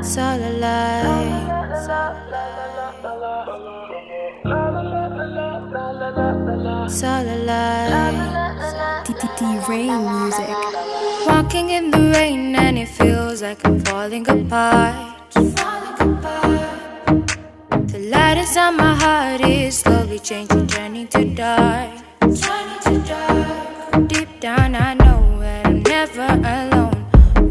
It's all a lie. It's all a lie. TTT Rain music. Walking in the rain and it feels like I'm falling apart. The light inside my heart is slowly changing, turning to dark. Deep down I know that I'm never alone.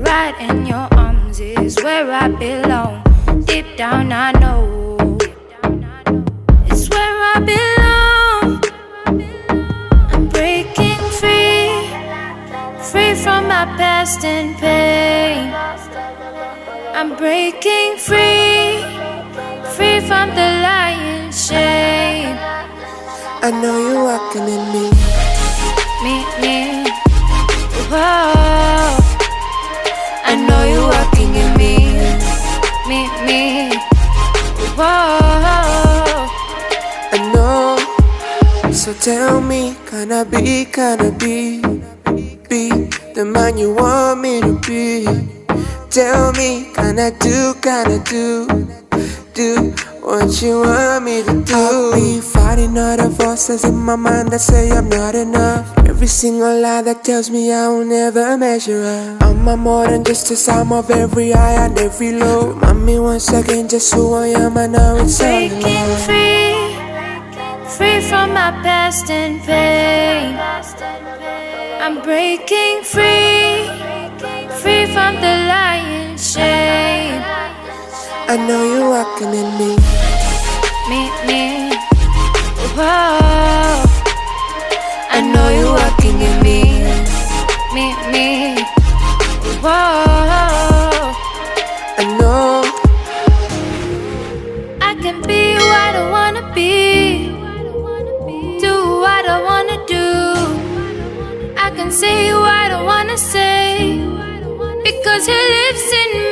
Right in your arms is where I belong. Deep down I know it's where I belong. I'm breaking free, free from my past and pain. I'm breaking free, free from the lying shame. I know you're walking in me. Me, whoa. I know you're walking in me, whoa. I know. So tell me, can I be the man you want me to be? Tell me, can I do what you want me to do? I'll be fighting all the voices in my mind that say I'm not enough. Every single lie that tells me I will never measure up. I'm more than just a sum of every high and every low. Remind me once again just who I am, I know it's all Breaking alone. free, free from my past and pain. I'm breaking free, free from the lying shame. I know you're walking in me. Me, whoa. I know you're walking in me, whoa. I know. I can be what I wanna be, do what I wanna do. I can say what I wanna say, because he lives in me.